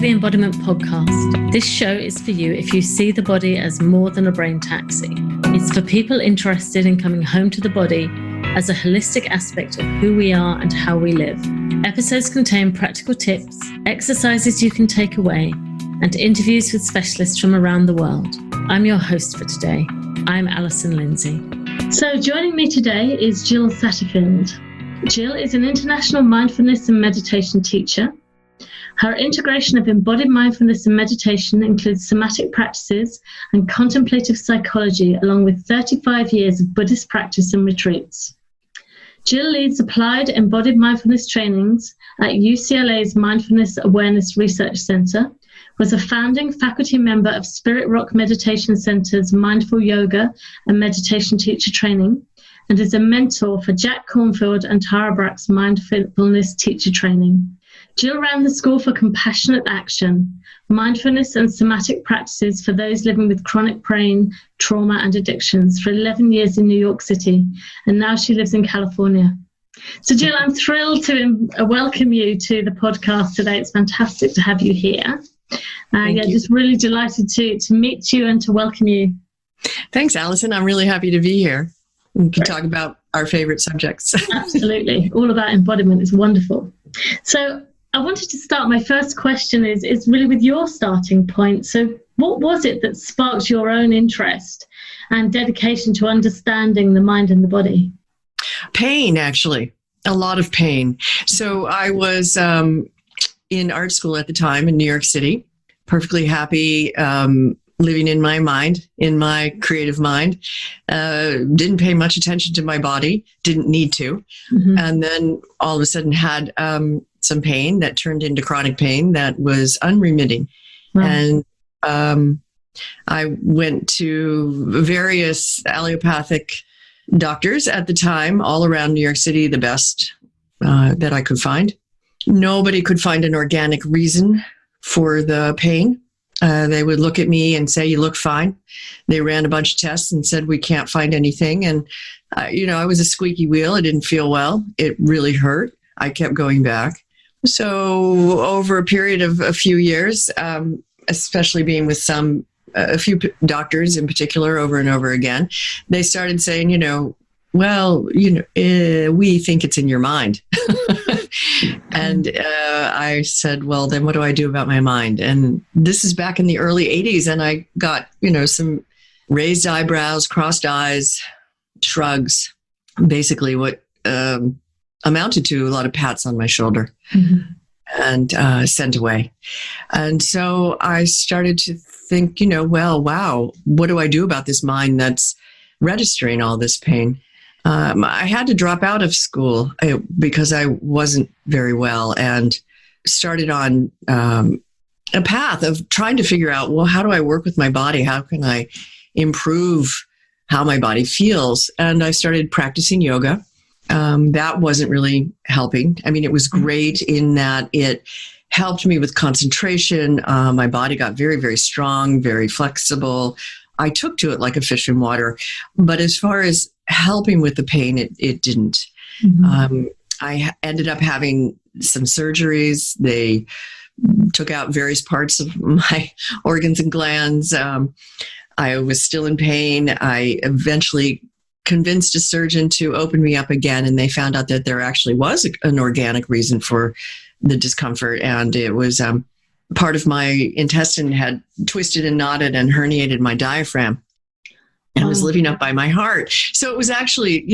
to the Embodiment Podcast. This show is for you if you see the body as more than a brain taxi. It's for people interested in coming home to the body as a holistic aspect of who we are and how we live. Episodes contain practical tips, exercises you can take away, and interviews with specialists from around the world. I'm your host for today. I'm Allison Lindsay. So joining me today is Jill Satterfield. Jill is an international mindfulness and meditation teacher. Her integration of embodied mindfulness and meditation includes somatic practices and contemplative psychology, along with 35 years of Buddhist practice and retreats. Jill leads applied embodied mindfulness trainings at UCLA's Mindfulness Awareness Research Center, was a founding faculty member of Spirit Rock Meditation Center's Mindful Yoga and Meditation Teacher Training, and is a mentor for Jack Cornfield and Tara Brach's Mindfulness Teacher Training. Jill ran the School for Compassionate Action, mindfulness and somatic practices for those living with chronic pain, trauma, and addictions for 11 years in New York City, and now she lives in California. So Jill, I'm thrilled to welcome you to the podcast today. It's fantastic to have you here. Just really delighted to meet you and to welcome you. Thanks, Allison. I'm really happy to be here. We can talk about our favorite subjects. Absolutely. All about embodiment is wonderful. So I wanted to start, my first question is really with your starting point. So what was it that sparked your own interest and dedication to understanding the mind and the body? Pain, actually. A lot of pain. So I was in art school at the time in New York City, perfectly happy, living in my mind, in my creative mind. Didn't pay much attention to my body, didn't need to. Mm-hmm. And then all of a sudden had some pain that turned into chronic pain that was unremitting. Wow. And I went to various allopathic doctors at the time, all around New York City, the best that I could find. Nobody could find an organic reason for the pain. They would look at me and say, "You look fine." They ran a bunch of tests and said, "We can't find anything." And, I was a squeaky wheel. I didn't feel well. It really hurt. I kept going back. So over a period of a few years, especially being with a few doctors in particular over and over again, they started saying, we think it's in your mind. And I said, well, then what do I do about my mind? And this is back in the early 80s. And I got, some raised eyebrows, crossed eyes, shrugs, basically what amounted to a lot of pats on my shoulder. Mm-hmm. And sent away. And so I started to think, wow, what do I do about this mind that's registering all this pain? I had to drop out of school because I wasn't very well, and started on a path of trying to figure out, well, how do I work with my body? How can I improve how my body feels? And I started practicing yoga. That wasn't really helping. I mean, it was great in that it helped me with concentration. My body got very, very strong, very flexible. I took to it like a fish in water. But as far as helping with the pain, it didn't. Mm-hmm. I ended up having some surgeries. They took out various parts of my organs and glands. I was still in pain. I eventually convinced a surgeon to open me up again, and they found out that there actually was an organic reason for the discomfort, and it was part of my intestine had twisted and knotted and herniated my diaphragm and was living up by my heart. So it was actually,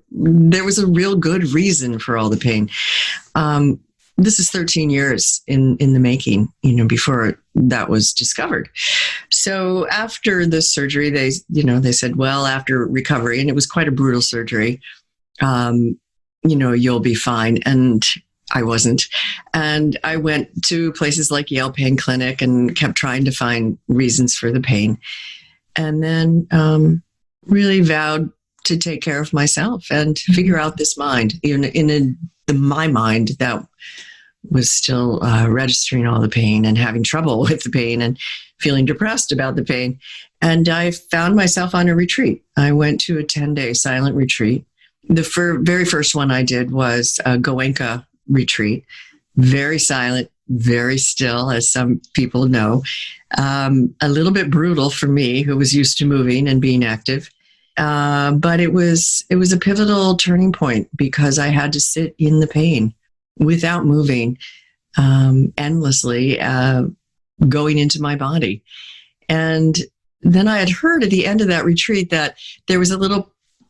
there was a real good reason for all the pain. This is 13 years in the making, before that was discovered. So after the surgery, they said, well, after recovery, and it was quite a brutal surgery, you'll be fine. And I wasn't. And I went to places like Yale Pain Clinic and kept trying to find reasons for the pain. And then really vowed to take care of myself and figure out this mind, even in my mind that was still registering all the pain and having trouble with the pain and feeling depressed about the pain. And I found myself on a retreat. I went to a 10-day silent retreat. The very first one I did was a Goenka retreat. Very silent, very still, as some people know, a little bit brutal for me, who was used to moving and being active. But it was a pivotal turning point because I had to sit in the pain without moving, endlessly, going into my body. And then I had heard at the end of that retreat that there was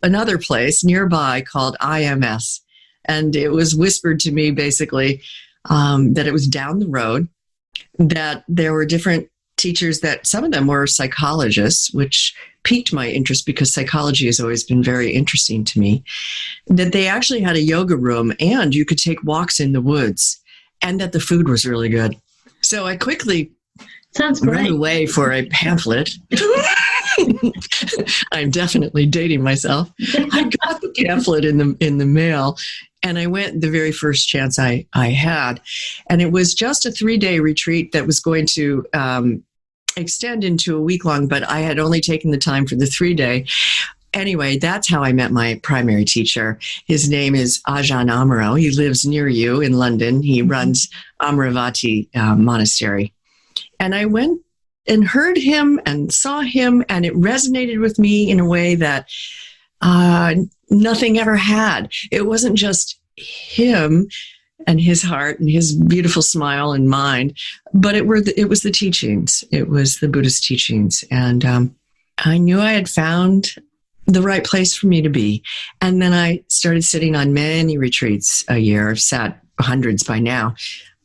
another place nearby called IMS. And it was whispered to me basically that it was down the road, that there were different teachers, that some of them were psychologists, which piqued my interest because psychology has always been very interesting to me, that they actually had a yoga room and you could take walks in the woods, and that the food was really good. So I quickly ran away for a pamphlet. I'm definitely dating myself. I got the pamphlet in the mail, and I went the very first chance I had. And it was just a 3-day retreat that was going to extend into a week long, but I had only taken the time for the 3-day. Anyway, that's how I met my primary teacher. His name is Ajahn Amaro. He lives near you in London. He runs Amaravati Monastery. And I went and heard him and saw him, and it resonated with me in a way that nothing ever had. It wasn't just him and his heart and his beautiful smile and mind, but it was the teachings. It was the Buddhist teachings. And I knew I had found the right place for me to be. And then I started sitting on many retreats a year. I've sat hundreds by now.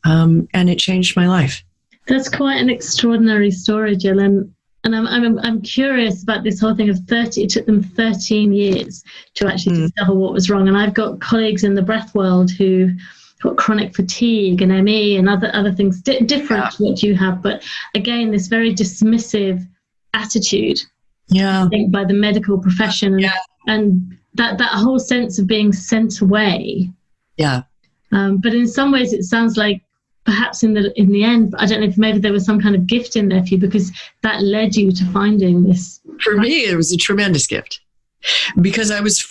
And it changed my life. That's quite an extraordinary story, Jill. And I'm curious about this whole thing of 30. It took them 13 years to actually discover what was wrong. And I've got colleagues in the breath world who got chronic fatigue and ME and other things different to what you have. But again, this very dismissive attitude, I think, by the medical profession, and that whole sense of being sent away. Yeah. But in some ways, it sounds like perhaps in the end, I don't know if maybe there was some kind of gift in there for you, because that led you to finding this. For me, it was a tremendous gift, because I was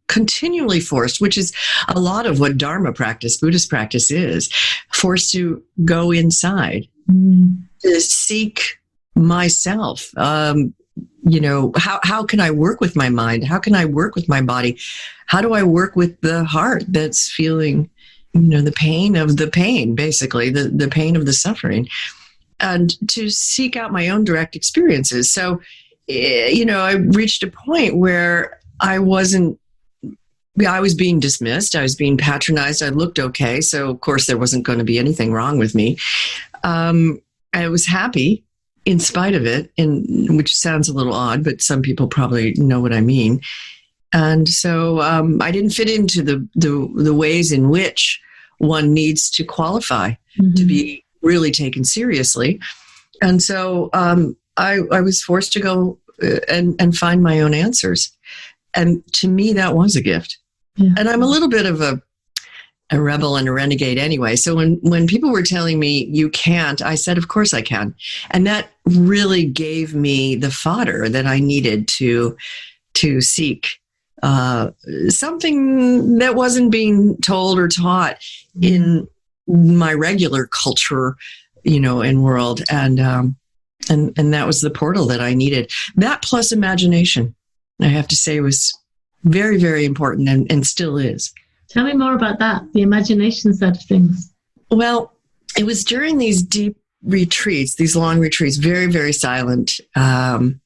continually forced, which is a lot of what Dharma practice, Buddhist practice is, forced to go inside, to seek myself. How can I work with my mind? How can I work with my body? How do I work with the heart that's feeling, the pain of the pain, basically, the pain of the suffering, and to seek out my own direct experiences. So, I reached a point where I was being dismissed. I was being patronized. I looked okay. So, of course, there wasn't going to be anything wrong with me. I was happy in spite of it, which sounds a little odd, but some people probably know what I mean. And so I didn't fit into the ways in which one needs to qualify to be really taken seriously. And so I was forced to go and find my own answers. And to me, that was a gift. Yeah. And I'm a little bit of a rebel and a renegade anyway. So when people were telling me you can't, I said, of course I can. And that really gave me the fodder that I needed to seek something that wasn't being told or taught in my regular culture, and world. And that was the portal that I needed. That plus imagination, I have to say, was very, very important and still is. Tell me more about that, the imagination side of things. Well, it was during these deep retreats, these long retreats, very, very silent, 10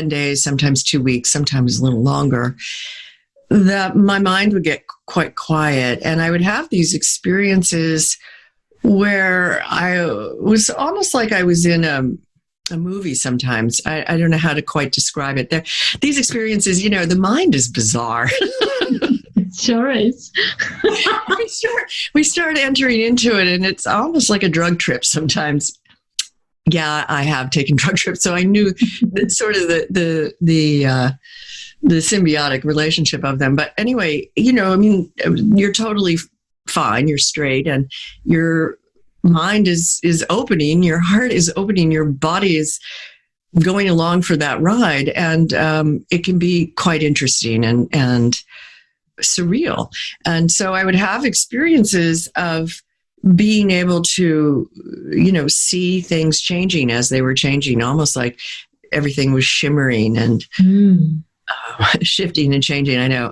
days, sometimes 2 weeks, sometimes a little longer, that my mind would get quite quiet. And I would have these experiences where I was almost like I was in a movie sometimes. I don't know how to quite describe it. These experiences, the mind is bizarre. It sure is. we start entering into it, and it's almost like a drug trip sometimes. Yeah, I have taken drug trips, so I knew that sort of the symbiotic relationship of them. But anyway, you're totally fine, you're straight, and your mind is opening, your heart is opening, your body is going along for that ride, and it can be quite interesting and surreal. And so I would have experiences of being able to, see things changing as they were changing, almost like everything was shimmering and shifting and changing. I know.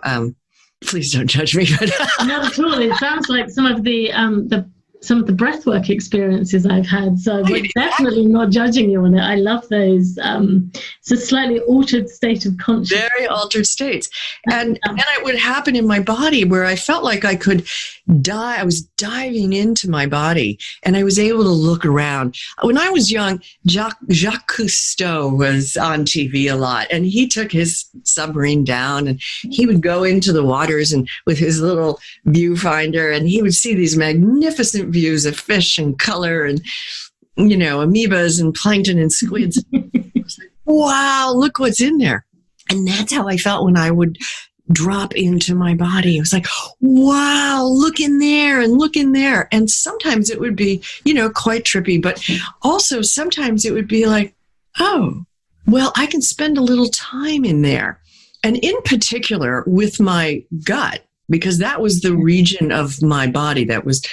Please don't judge me. Not at all. It sounds like some of the breathwork experiences I've had. So we're definitely not judging you on it. I love those. It's a slightly altered state of consciousness. Very altered states. And then it would happen in my body where I felt like I could die. I was diving into my body and I was able to look around. When I was young, Jacques Cousteau was on TV a lot, and he took his submarine down and he would go into the waters and with his little viewfinder, and he would see these magnificent views of fish and color and, amoebas and plankton and squids. I was like, wow, look what's in there. And that's how I felt when I would drop into my body. It was like, wow, look in there and look in there. And sometimes it would be, quite trippy, but also sometimes it would be like, oh, well, I can spend a little time in there. And in particular with my gut, because that was the region of my body that was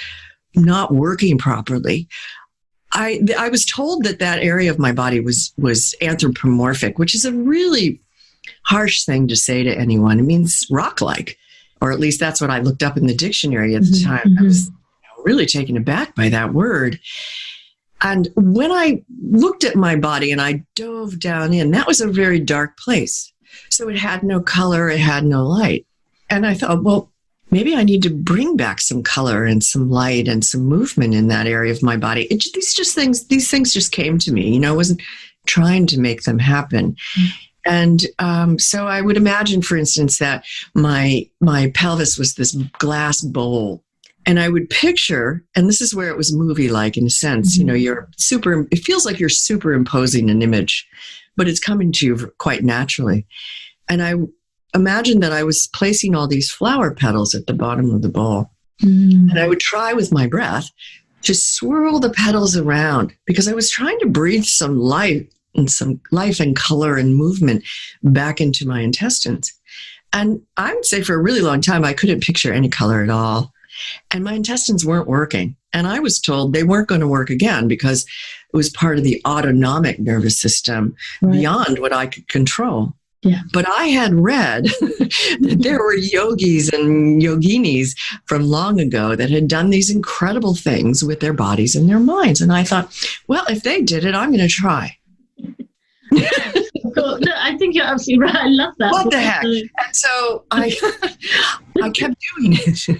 not working properly. I was told that area of my body was anthropomorphic, which is a really harsh thing to say to anyone. It means rock-like, or at least that's what I looked up in the dictionary at the time. I was really taken aback by that word. And when I looked at my body and I dove down in, that was a very dark place. So it had no color, it had no light. And I thought, well, maybe I need to bring back some color and some light and some movement in that area of my body. These things just came to me. I wasn't trying to make them happen. And so I would imagine, for instance, that my pelvis was this glass bowl. And I would picture, and this is where it was movie-like in a sense, it feels like you're superimposing an image, but it's coming to you quite naturally. And I imagined that I was placing all these flower petals at the bottom of the bowl. And I would try with my breath to swirl the petals around, because I was trying to breathe some life and color and movement back into my intestines. And I would say for a really long time, I couldn't picture any color at all. And my intestines weren't working. And I was told they weren't going to work again because it was part of the autonomic nervous system beyond what I could control. Yeah. But I had read that there were yogis and yoginis from long ago that had done these incredible things with their bodies and their minds. And I thought, well, if they did it, I'm going to try. Cool. No, I think you're absolutely right. I love that. What the heck? And so I kept doing it.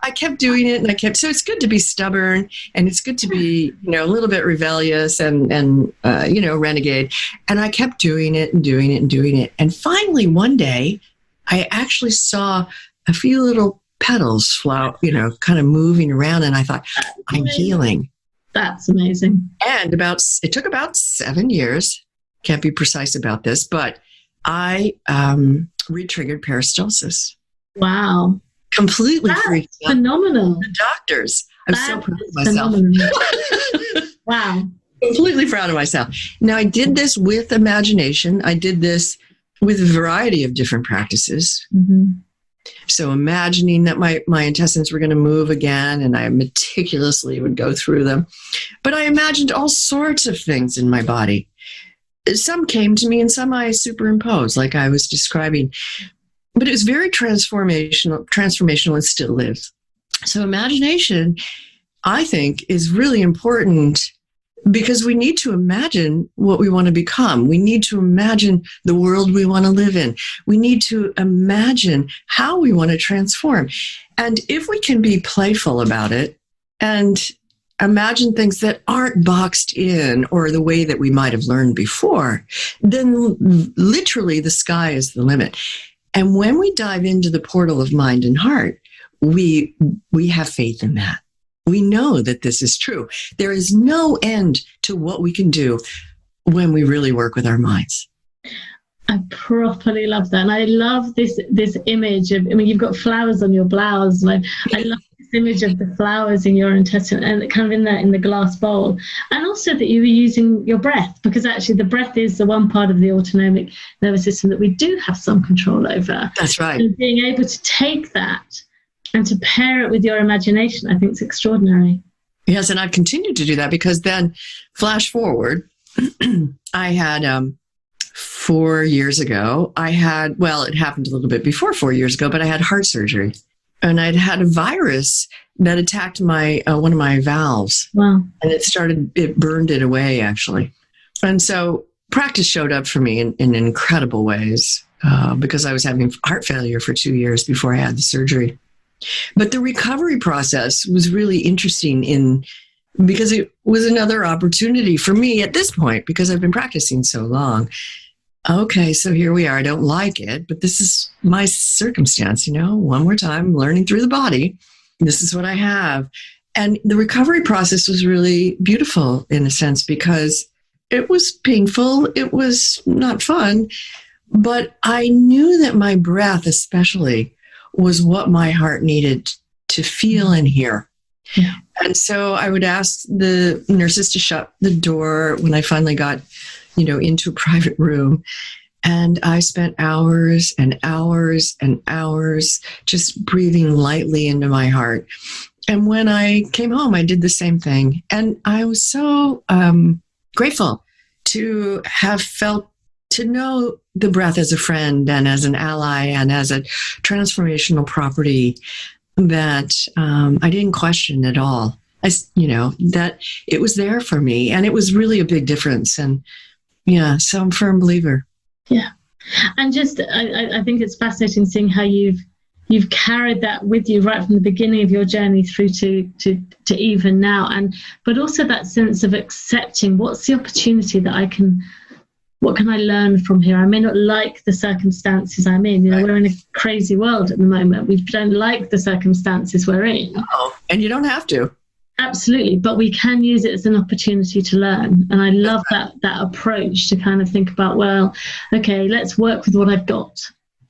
I kept doing it, and so it's good to be stubborn, and it's good to be, a little bit rebellious and renegade. And I kept doing it and doing it and doing it. And finally, one day, I actually saw a few little petals flower, kind of moving around, and I thought, I'm healing. That's amazing. And it took about 7 years. Can't be precise about this, but I re-triggered peristalsis. Wow. Completely freaked out. Phenomenal. The doctors. I'm so proud of myself. Wow. Completely proud of myself. Now, I did this with imagination. I did this with a variety of different practices. So imagining that my intestines were going to move again, and I meticulously would go through them. But I imagined all sorts of things in my body. Some came to me and some I superimposed, like I was describing. But it was very transformational and still is. So imagination, I think, is really important because we need to imagine what we want to become. We need to imagine the world we want to live in. We need to imagine how we want to transform. And if we can be playful about it and imagine things that aren't boxed in or the way that we might have learned before, then literally the sky is the limit. And when we dive into the portal of mind and heart, we have faith in that. We know that this is true. There is no end to what we can do when we really work with our minds. I properly love that. And I love this image of, you've got flowers on your blouse. And I love this image of the flowers in your intestine and kind of in the glass bowl. And also that you were using your breath, because actually the breath is the one part of the autonomic nervous system that we do have some control over. That's right. And being able to take that And to pair it with your imagination, I think it's extraordinary. Yes, and I've continued to do that because then, flash forward, I had 4 years ago, it happened a little bit before 4 years ago, but I had heart surgery. And I'd had a virus that attacked my one of my valves. Wow. And it burned it away, actually. And so practice showed up for me in incredible ways because I was having heart failure for 2 years before I had the surgery. But the recovery process was really interesting because it was another opportunity for me at this point, because I've been practicing so long. Okay, so here we are. I don't like it, but this is my circumstance, one more time, learning through the body. This is what I have. And the recovery process was really beautiful in a sense because it was painful. It was not fun, but I knew that my breath especially was what my heart needed to feel and hear. Yeah. And so I would ask the nurses to shut the door when I finally got, into a private room. And I spent hours and hours and hours just breathing lightly into my heart. And when I came home, I did the same thing. And I was so grateful to know the breath as a friend and as an ally and as a transformational property that I didn't question at all. That it was there for me, and it was really a big difference. And so I'm a firm believer. Yeah. And just, I think it's fascinating seeing how you've carried that with you right from the beginning of your journey through to even now. But also that sense of accepting what's the opportunity that what can I learn from here? I may not like the circumstances I'm in. Right. We're in a crazy world at the moment. We don't like the circumstances we're in. Oh, and you don't have to. Absolutely. But we can use it as an opportunity to learn. And I love that approach to kind of think about, well, okay, let's work with what I've got.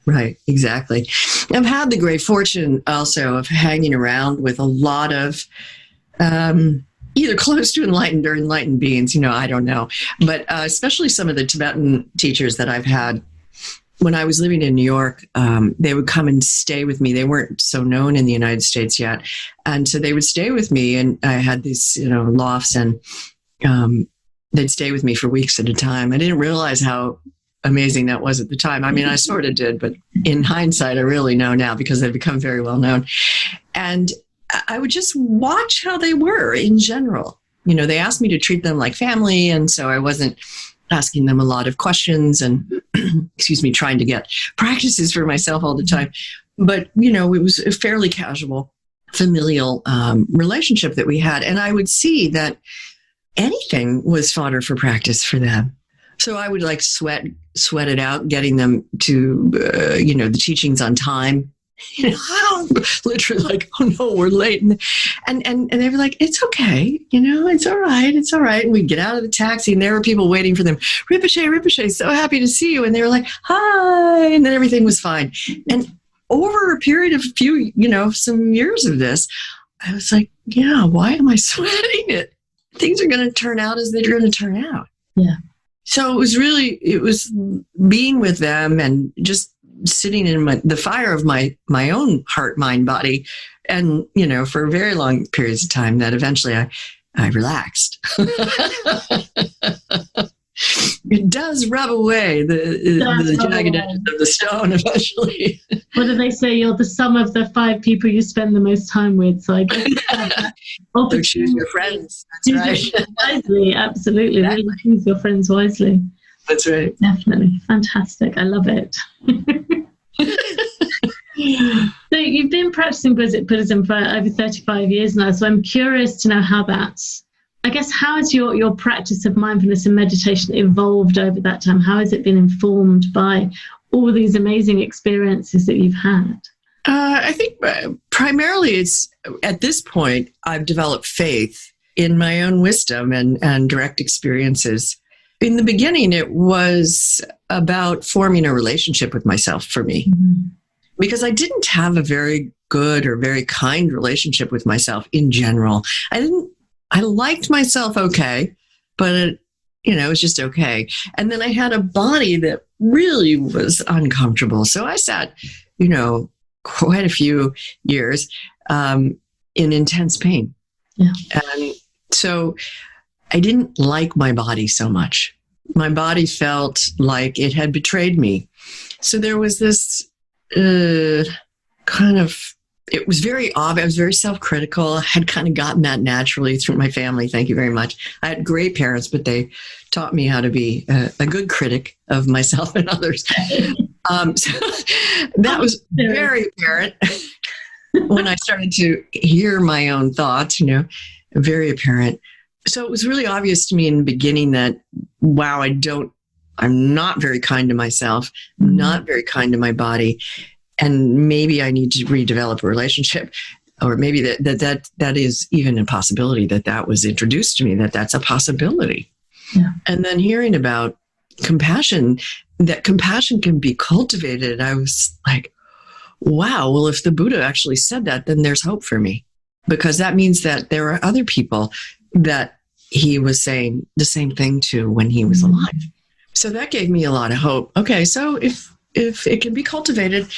Right, exactly. I've had the great fortune also of hanging around with a lot of either close to enlightened or enlightened beings, I don't know. But especially some of the Tibetan teachers that I've had. When I was living in New York, they would come and stay with me. They weren't so known in the United States yet. And so they would stay with me, and I had these, lofts, and they'd stay with me for weeks at a time. I didn't realize how amazing that was at the time. I mean, I sort of did, but in hindsight, I really know now because they've become very well known. And I would just watch how they were in general. They asked me to treat them like family, and so I wasn't asking them a lot of questions and, trying to get practices for myself all the time. But, it was a fairly casual, familial relationship that we had. And I would see that anything was fodder for practice for them. So I would sweat it out, getting them to, the teachings on time. Literally oh no, we're late. And they were like, it's okay. It's all right. It's all right. And we'd get out of the taxi and there were people waiting for them. Rinpoche, so happy to see you. And they were like, hi. And then everything was fine. And over a period of some years of this, I was like, yeah, why am I sweating it? Things are going to turn out as they're going to turn out. Yeah. So it was being with them and just sitting in the fire of my own heart, mind, body, and for very long periods of time that eventually I relaxed. It does rub away the jagged edges of the stone eventually. What do they say? You're the sum of the 5 people you spend the most time with. So I guess so choose your friends. That's right. Choose wisely, absolutely. Exactly. Really choose your friends wisely. That's right. Definitely. Fantastic. I love it. So you've been practicing Buddhism for over 35 years now. So I'm curious to know how has your practice of mindfulness and meditation evolved over that time? How has it been informed by all these amazing experiences that you've had? I think primarily it's at this point, I've developed faith in my own wisdom and direct experiences. In the beginning, it was about forming a relationship with myself for me, because I didn't have a very good or very kind relationship with myself in general. I liked myself okay, but it was just okay. And then I had a body that really was uncomfortable. So I sat, quite a few years in intense pain. Yeah. And so I didn't like my body so much. My body felt like it had betrayed me. So there was this kind of, it was very obvious. I was very self-critical. I had kind of gotten that naturally through my family. Thank you very much. I had great parents, but they taught me how to be a good critic of myself and others. So that was very apparent when I started to hear my own thoughts, very apparent. So it was really obvious to me in the beginning that, wow, I'm not very kind to myself, not very kind to my body. And maybe I need to redevelop a relationship, or maybe that is even a possibility, that was introduced to me, that's a possibility. Yeah. And then hearing about compassion, that compassion can be cultivated. I was like, wow, well, if the Buddha actually said that, then there's hope for me, because that means that there are other people that he was saying the same thing to when he was alive. So that gave me a lot of hope. Okay, so if it can be cultivated,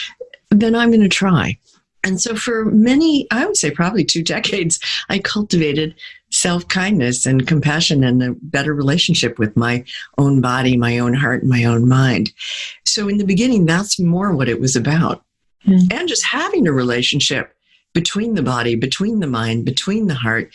then I'm going to try. And so for many, I would say probably 2 decades, I cultivated self-kindness and compassion and a better relationship with my own body, my own heart, and my own mind. So in the beginning, that's more what it was about. And just having a relationship between the body, between the mind, between the heart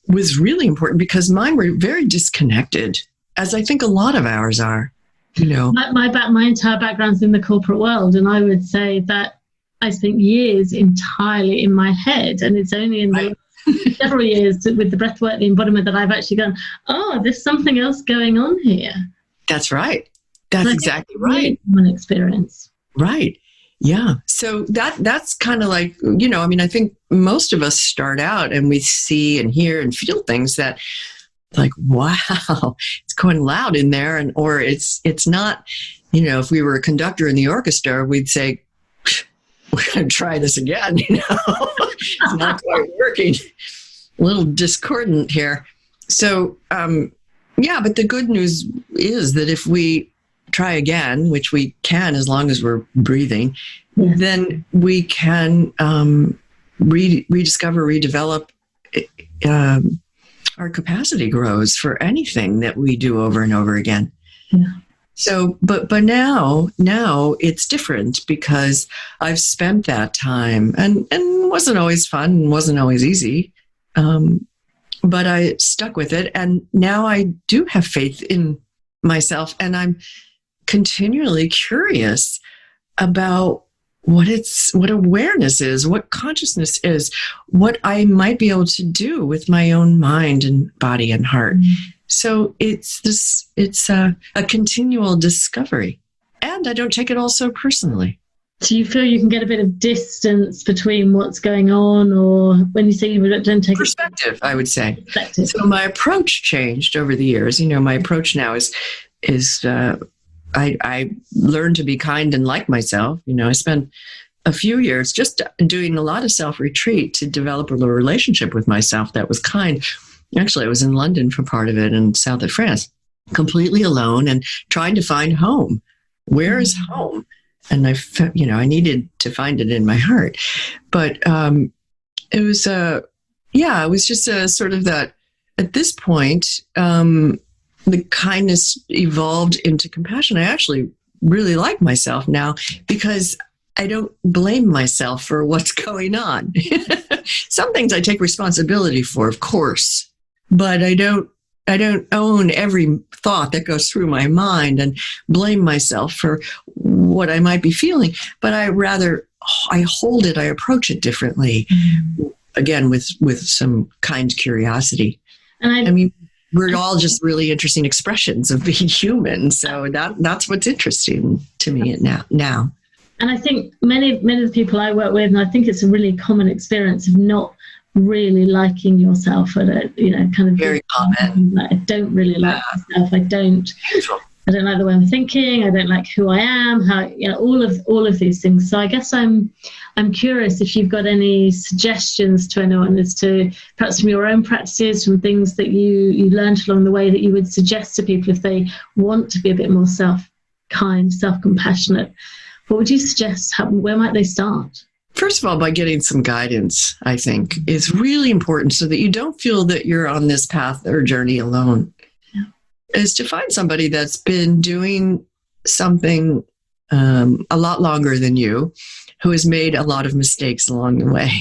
was really important, because mine were very disconnected, as I think a lot of ours are. My entire background's in the corporate world, and I would say that I spent years entirely in my head, and it's only in the several years with the breathwork, the embodiment, that I've actually gone, oh, there's something else going on here. That's right. That's exactly right. Really common experience. Right. Yeah. So that's kind of like, I think most of us start out and we see and hear and feel things that, like, wow, it's going loud in there. Or it's not, if we were a conductor in the orchestra, we'd say, we're going to try this again. It's not quite working. A little discordant here. So, but the good news is that if we try again, which we can as long as we're breathing, then we can rediscover, redevelop. Our capacity grows for anything that we do over and over again. Yeah. So, but now it's different, because I've spent that time, and wasn't always fun, and wasn't always easy, but I stuck with it, and now I do have faith in myself, and I'm continually curious about what awareness is, what consciousness is, what I might be able to do with my own mind and body and heart. So it's a continual discovery, and I don't take it all so personally. Do you feel you can get a bit of distance between what's going on, or when you say you don't take perspective, I would say. Perspective. So my approach changed over the years. My approach now is I learned to be kind and like myself. I spent a few years just doing a lot of self-retreat to develop a little relationship with myself that was kind. Actually, I was in London for part of it, in south of France, completely alone and trying to find home. Where is home? And I needed to find it in my heart. But it was just a sort of that, at this point, the kindness evolved into compassion. I actually really like myself now, because I don't blame myself for what's going on. Some things I take responsibility for, of course, but I don't own every thought that goes through my mind and blame myself for what I might be feeling. But I hold it, I approach it differently, again, with some kind curiosity. And we're all just really interesting expressions of being human. So that's what's interesting to me now. And I think many of the people I work with, and I think it's a really common experience of not really liking yourself, or kind of very common. Like, I don't really like myself. I don't like the way I'm thinking. I don't like who I am. How all of these things. So I guess I'm curious if you've got any suggestions to anyone as to, perhaps from your own practices, from things that you learned along the way, that you would suggest to people if they want to be a bit more self-kind, self-compassionate. What would you suggest? Where might they start? First of all, by getting some guidance, I think, is really important so that you don't feel that you're on this path or journey alone. Yeah. Is to find somebody that's been doing something a lot longer than you, who has made a lot of mistakes along the way.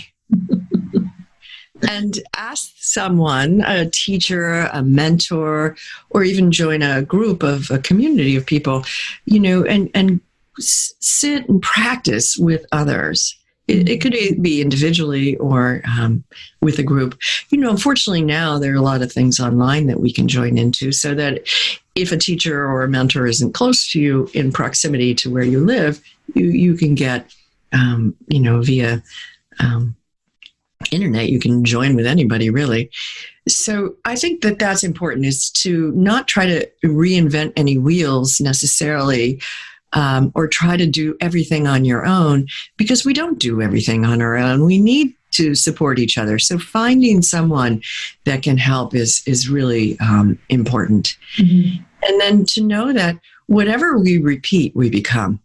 And ask someone, a teacher, a mentor, or even join a group of a community of people, and sit and practice with others. It could be individually or with a group. Unfortunately now there are a lot of things online that we can join into, so that if a teacher or a mentor isn't close to you in proximity to where you live, you can get, via internet, you can join with anybody, really. So I think that that's important, is to not try to reinvent any wheels necessarily, or try to do everything on your own, because we don't do everything on our own. We need to support each other. So finding someone that can help is really important. Mm-hmm. And then to know that whatever we repeat, we become.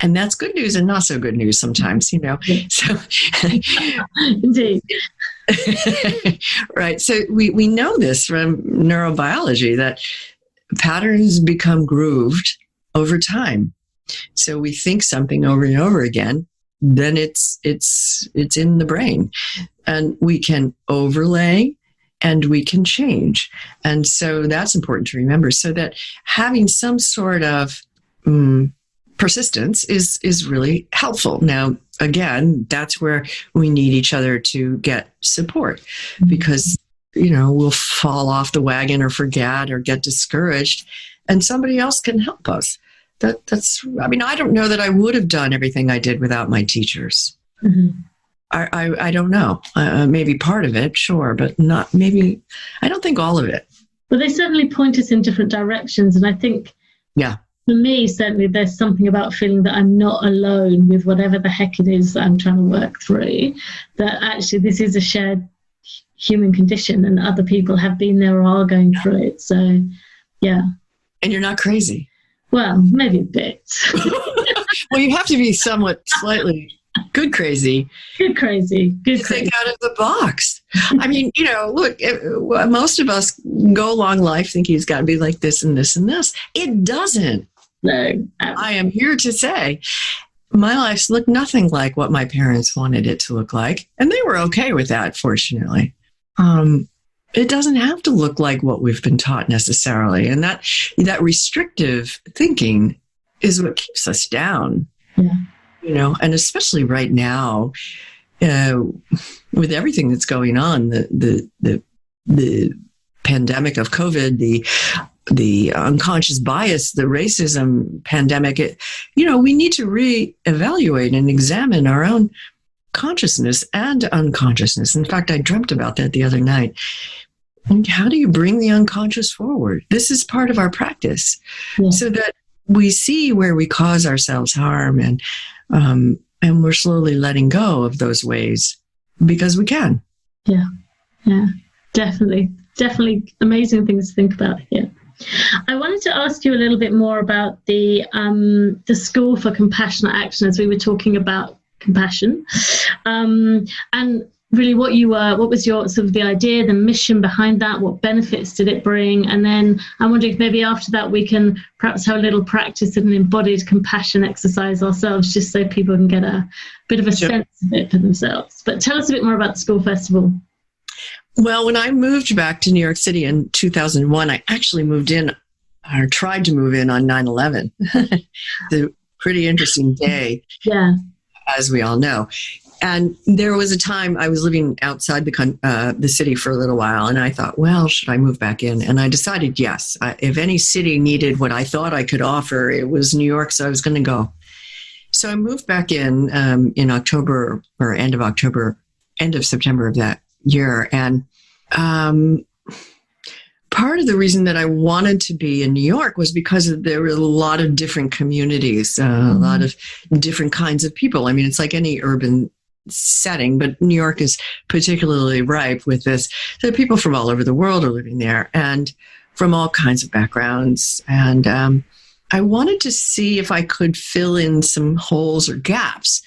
And that's good news and not so good news sometimes, So, indeed. Right. So we know this from neurobiology, that patterns become grooved over time. So we think something over and over again, then it's in the brain, and we can overlay and we can change. And so that's important to remember, so that having some sort of persistence is really helpful. Now, again, that's where we need each other to get support, because, we'll fall off the wagon or forget or get discouraged, and somebody else can help us. I don't know that I would have done everything I did without my teachers. Mm-hmm. I don't know. Maybe part of it, sure, but not maybe. I don't think all of it. Well, they certainly point us in different directions, and I think, for me, certainly, there's something about feeling that I'm not alone with whatever the heck it is that I'm trying to work through. That actually, this is a shared human condition, and other people have been there or are going through it. So, yeah. And you're not crazy. Well, maybe a bit. Well, you have to be slightly good crazy. Good crazy. Think out of the box. I mean, look, most of us go along life thinking it's got to be like this and this and this. It doesn't. No. I am here to say my life's looked nothing like what my parents wanted it to look like. And they were okay with that, fortunately. It doesn't have to look like what we've been taught necessarily. And that restrictive thinking is what keeps us down. Yeah. And especially right now, with everything that's going on, the pandemic of COVID, the unconscious bias, the racism pandemic, we need to reevaluate and examine our own consciousness and unconsciousness. In fact, I dreamt about that the other night. And how do you bring the unconscious forward? This is part of our practice, so that we see where we cause ourselves harm, and we're slowly letting go of those ways, because we can. Yeah, definitely amazing things to think about here. I wanted to ask you a little bit more about the School for Compassionate Action, as we were talking about compassion, and really what was your sort of the idea, the mission behind that, what benefits did it bring? And then I'm wondering if maybe after that we can perhaps have a little practice of an embodied compassion exercise ourselves, just so people can get a bit of a sense of it for themselves. But tell us a bit more about the school, first of all. Well, when I moved back to New York City in 2001, I actually moved in, or tried to move in, on 9/11. The pretty interesting day, as we all know. And there was a time I was living outside the city for a little while, and I thought, well, should I move back in? And I decided, yes, if any city needed what I thought I could offer, it was New York, so I was going to go. So I moved back in October, or end of September of that year. And part of the reason that I wanted to be in New York was because there were a lot of different communities, a lot of different kinds of people. I mean, it's like any urban setting, but New York is particularly ripe with this. So people from all over the world are living there, and from all kinds of backgrounds. And I wanted to see if I could fill in some holes or gaps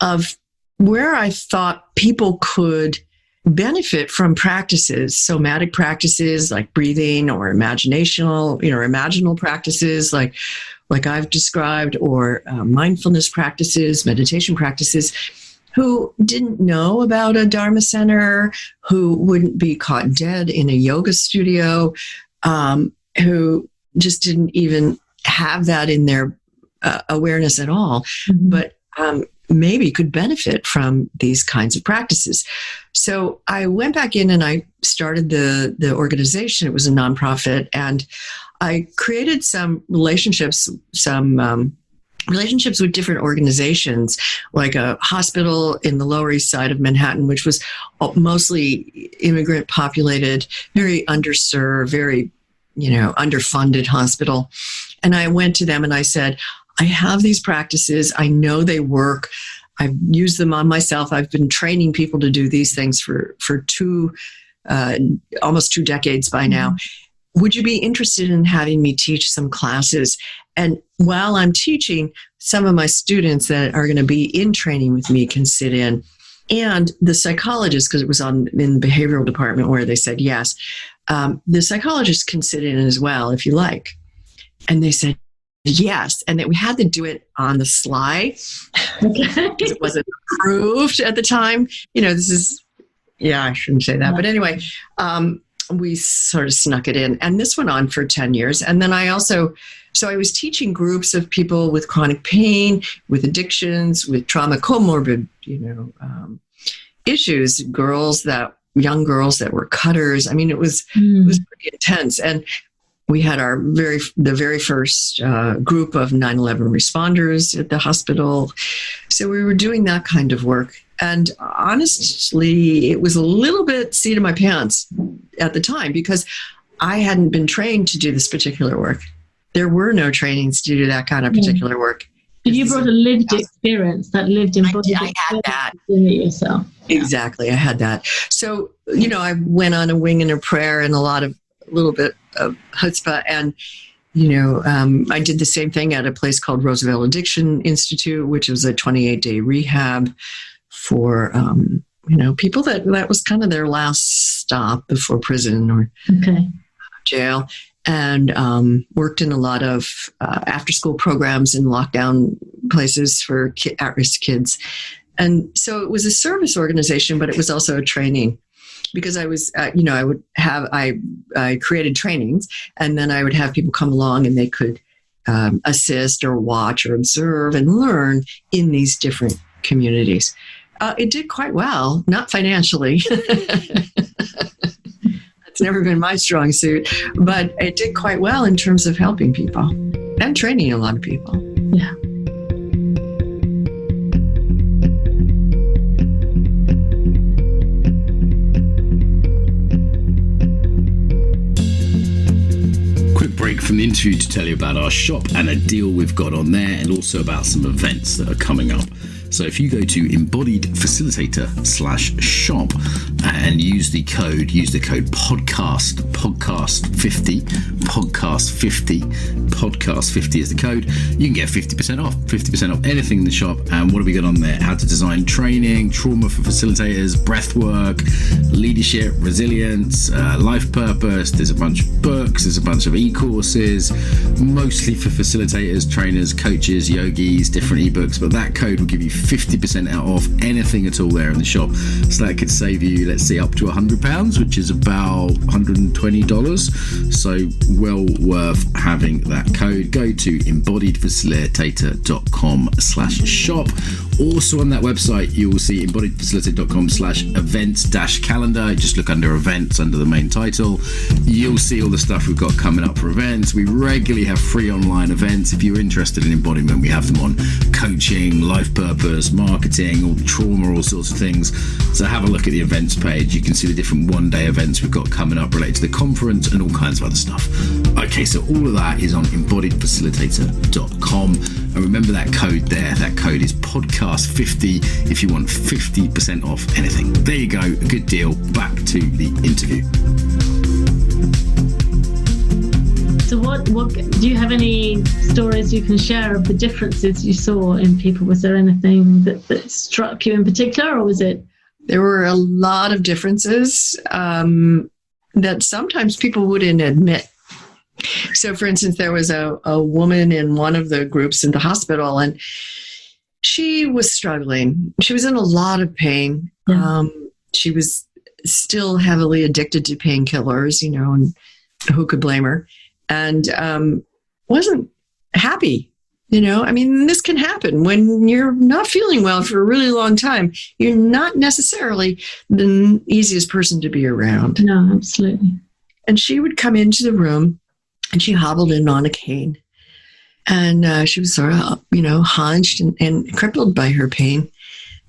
of where I thought people could benefit from practices, somatic practices like breathing or imaginal practices like I've described, or mindfulness practices, meditation practices, who didn't know about a Dharma center, who wouldn't be caught dead in a yoga studio, who just didn't even have that in their awareness at all, but maybe could benefit from these kinds of practices. So I went back in and I started the organization. It was a nonprofit, and I created some relationships with different organizations, like a hospital in the Lower East Side of Manhattan, which was mostly immigrant populated, very underserved, very, underfunded hospital. And I went to them and I said, I have these practices. I know they work. I've used them on myself. I've been training people to do these things for almost 2 decades by now. Would you be interested in having me teach some classes? And while I'm teaching, some of my students that are going to be in training with me can sit in. And the psychologist, because it was in the behavioral department where they said yes, the psychologist can sit in as well if you like. And they said yes. And that we had to do it on the sly because it wasn't approved at the time. I shouldn't say that. But anyway, we sort of snuck it in. And this went on for 10 years. And then I was teaching groups of people with chronic pain, with addictions, with trauma, comorbid, issues, young girls that were cutters. I mean, it was pretty intense. And we had the very first group of 9/11 responders at the hospital. So we were doing that kind of work. And honestly, it was a little bit seat of my pants at the time because I hadn't been trained to do this particular work. There were no trainings to do that kind of particular work. But you brought a lived experience, that lived embodied I had that. In it yourself. Exactly. I had that. So, I went on a wing and a prayer and a little bit of chutzpah. And, I did the same thing at a place called Roosevelt Addiction Institute, which was a 28-day rehab for, people that was kind of their last stop before prison or jail. And worked in a lot of after-school programs in lockdown places for at-risk kids. And so it was a service organization, but it was also a training because I was, I created trainings, and then I would have people come along and they could assist or watch or observe and learn in these different communities. It did quite well, not financially. It's never been my strong suit, but it did quite well in terms of helping people and training a lot of people. Yeah. Quick break from the interview to tell you about our shop and a deal we've got on there, and also about some events that are coming up. So if you go to embodiedfacilitator/shop and use the code podcast50 is the code, you can get 50% off anything in the shop. And what have we got on there? How to design training, trauma for facilitators, breath work, leadership, resilience, life purpose. There's a bunch of books, there's a bunch of e-courses, mostly for facilitators, trainers, coaches, yogis, different ebooks, but that code will give you 50% out off anything at all there in the shop. So that could save you, let's say, up to £100, which is about $120. So well worth having that code. Go to embodiedfacilitator.com/shop. Also on that website, you will see embodiedfacilitator.com/events-calendar. Just look under events under the main title. You'll see all the stuff we've got coming up for events. We regularly have free online events. If you're interested in embodiment, we have them on coaching, life purpose, marketing, all trauma, all sorts of things. So have a look at the events page. You can see the different one-day events we've got coming up related to the conference and all kinds of other stuff. Okay, so all of that is on embodiedfacilitator.com. And remember that code there. That code is podcast50 if you want 50% off anything. There you go. A good deal. Back to the interview. So what do you have any stories you can share of the differences you saw in people? Was there anything that struck you in particular, or was it? There were a lot of differences that sometimes people wouldn't admit. So, for instance, there was a woman in one of the groups in the hospital, and she was struggling. She was in a lot of pain. Yeah. She was still heavily addicted to painkillers, and who could blame her? And wasn't happy. This can happen when you're not feeling well for a really long time. You're not necessarily the easiest person to be around. No, absolutely. And she would come into the room, and she hobbled in on a cane. And she was sort of, hunched and crippled by her pain,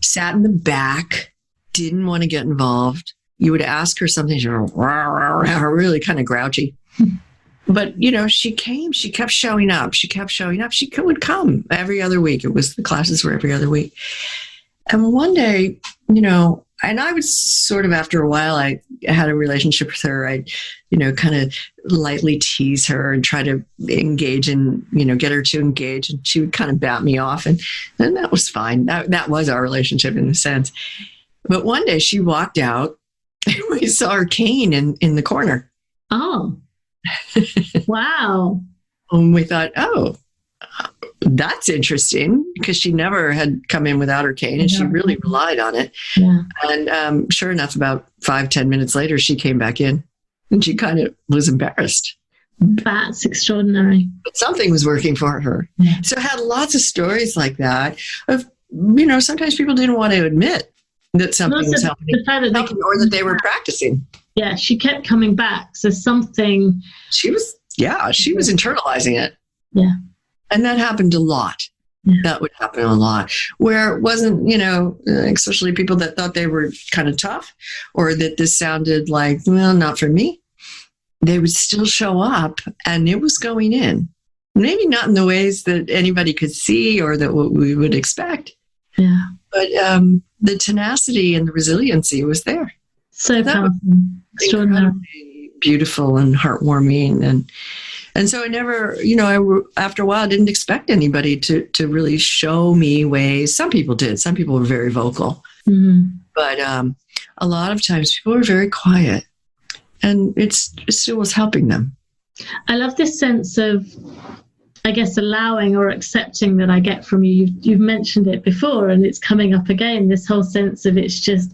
sat in the back, didn't want to get involved. You would ask her something, she was really kind of grouchy. But, she came, she kept showing up. She would come every other week. The classes were every other week. And one day, and I was sort of, after a while, I had a relationship with her. I, kind of lightly tease her and try to engage and, get her to engage. And she would kind of bat me off. And that was fine. That was our relationship in a sense. But one day she walked out and we saw her cane in the corner. Oh. Wow. And we thought, that's interesting, because she never had come in without her cane, and she really relied on it. Yeah. And sure enough, about 5-10 minutes later, she came back in, and she kind of was embarrassed. That's extraordinary. But something was working for her. Yeah. So I had lots of stories like that of, sometimes people didn't want to admit that something was helping, or that they were practicing. Yeah, she kept coming back. So something. She was internalizing it. Yeah. And that happened a lot. Yeah. That would happen a lot, where it wasn't, especially people that thought they were kind of tough, or that this sounded like, well, not for me. They would still show up, and it was going in. Maybe not in the ways that anybody could see or that what we would expect. Yeah. But the tenacity and the resiliency was there. So powerful. Extraordinarily beautiful and heartwarming. And so I never, after a while, I didn't expect anybody to really show me ways. Some people did. Some people were very vocal. Mm-hmm. But a lot of times people were very quiet. And it still was helping them. I love this sense of, I guess, allowing or accepting that I get from you. You've mentioned it before, and it's coming up again, this whole sense of it's just,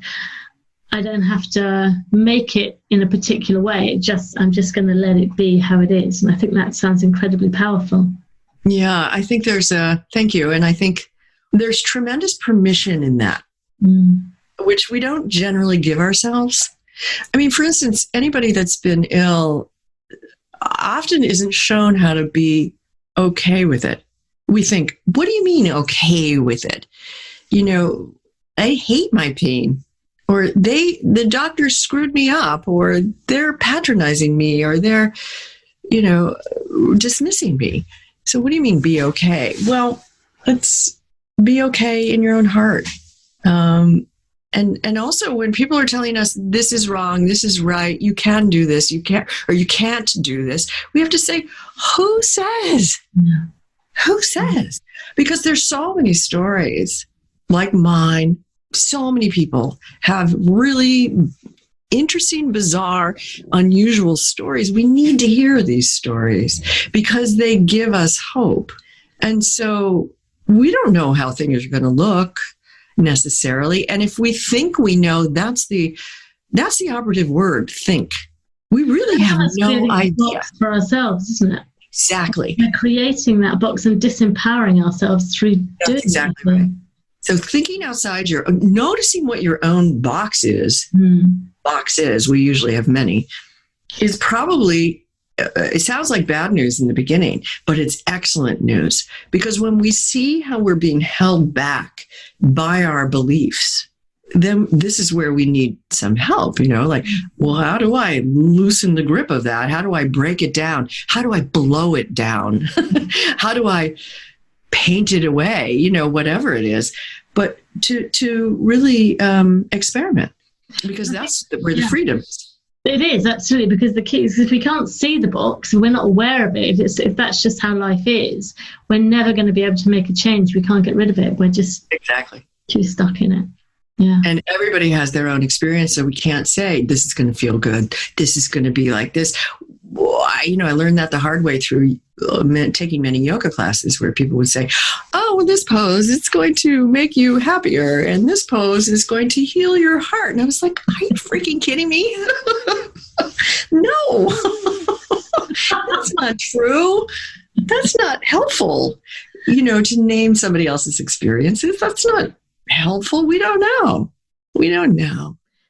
I don't have to make it in a particular way. I'm just going to let it be how it is. And I think that sounds incredibly powerful. Yeah, I think thank you. And I think there's tremendous permission in that, which we don't generally give ourselves. For instance, anybody that's been ill often isn't shown how to be okay with it. We think, what do you mean okay with it? I hate my pain. Or the doctor screwed me up, or they're patronizing me, or they're, dismissing me. So what do you mean be okay? Well, let's be okay in your own heart. And also when people are telling us this is wrong, this is right, you can do this, you can't do this, we have to say, who says? Yeah. Who says? Because there's so many stories like mine. So many people have really interesting, bizarre, unusual stories. We need to hear these stories because they give us hope. And so we don't know how things are going to look necessarily. And if we think we know, that's the operative word, think. We really have no idea. For ourselves, isn't it? Exactly. We're creating that box and disempowering ourselves through doing exactly right. So thinking outside noticing what your own box is, we usually have many, is probably, it sounds like bad news in the beginning, but it's excellent news. Because when we see how we're being held back by our beliefs, then this is where we need some help, well, how do I loosen the grip of that? How do I break it down? How do I blow it down? How do I paint it away, whatever it is, but to really experiment, because that's where the freedom is. It is, absolutely, because the key is if we can't see the box, if we're not aware of it, if that's just how life is, we're never going to be able to make a change. We can't get rid of it. We're just too stuck in it. Yeah. And everybody has their own experience, so we can't say this is going to feel good. This is going to be like this. I learned that the hard way through taking many yoga classes where people would say, oh, well, this pose, it's going to make you happier. And this pose is going to heal your heart. And I was like, are you freaking kidding me? No, that's not true. That's not helpful. To name somebody else's experiences, that's not helpful. We don't know.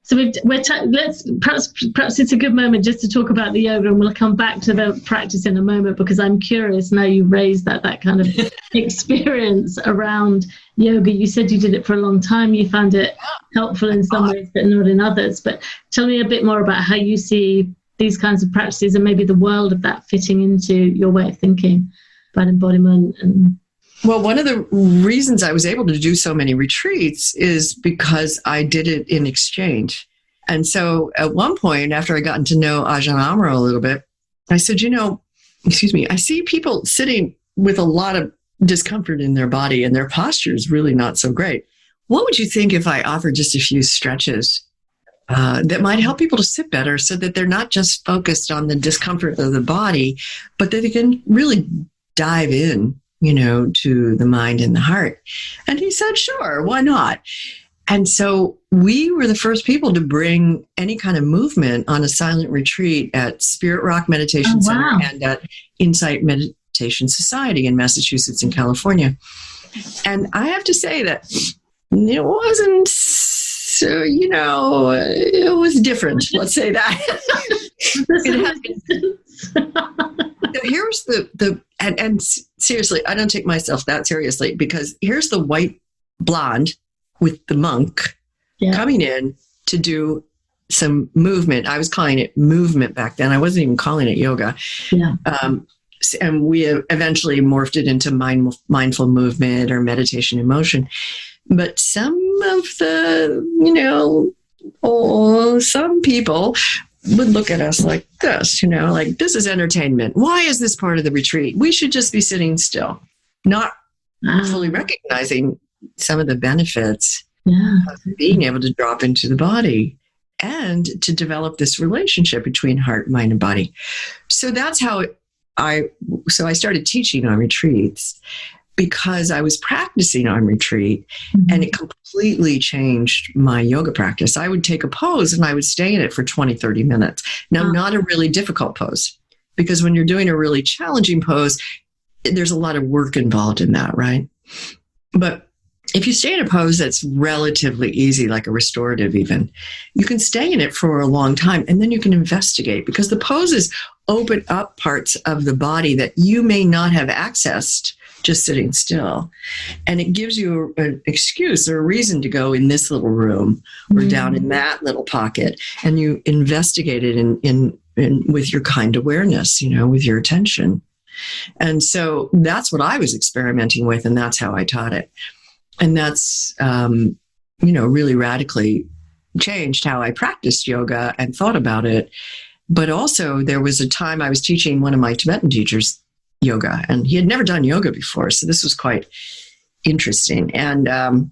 So let's perhaps it's a good moment just to talk about the yoga, and we'll come back to the practice in a moment, because I'm curious now you raised that kind of experience around yoga. You said you did it for a long time. You found it helpful in some ways, but not in others. But tell me a bit more about how you see these kinds of practices and maybe the world of that fitting into your way of thinking about embodiment. Well, one of the reasons I was able to do so many retreats is because I did it in exchange. And so at one point, after I gotten to know Ajahn Amaro a little bit, I said, I see people sitting with a lot of discomfort in their body and their posture is really not so great. What would you think if I offered just a few stretches that might help people to sit better so that they're not just focused on the discomfort of the body, but that they can really dive in, to the mind and the heart? And he said, sure, why not? And so we were the first people to bring any kind of movement on a silent retreat at Spirit Rock Meditation Center and at Insight Meditation Society in Massachusetts and California. And I have to say that it wasn't, it was different. Let's say that. Here's and seriously, I don't take myself that seriously, because here's the white blonde with the monk coming in to do some movement. I was calling it movement back then. I wasn't even calling it yoga. Yeah. And we eventually morphed it into mindful movement or meditation in motion. But some of the, some people would look at us like this, like this is entertainment. Why is this part of the retreat? We should just be sitting still, not fully recognizing some of the benefits of being able to drop into the body and to develop this relationship between heart, mind, and body. So that's how I started teaching on retreats, because I was practicing on retreat, and it completely changed my yoga practice. I would take a pose and I would stay in it for 20, 30 minutes. Now, not a really difficult pose, because when you're doing a really challenging pose, there's a lot of work involved in that, right? But if you stay in a pose that's relatively easy, like a restorative even, you can stay in it for a long time, and then you can investigate, because the poses open up parts of the body that you may not have accessed just sitting still. And it gives you an excuse or a reason to go in this little room or down in that little pocket. And you investigate it in with your kind awareness, with your attention. And so that's what I was experimenting with, and that's how I taught it. And that's, really radically changed how I practiced yoga and thought about it. But also there was a time I was teaching one of my Tibetan teachers yoga, and he had never done yoga before. So this was quite interesting. And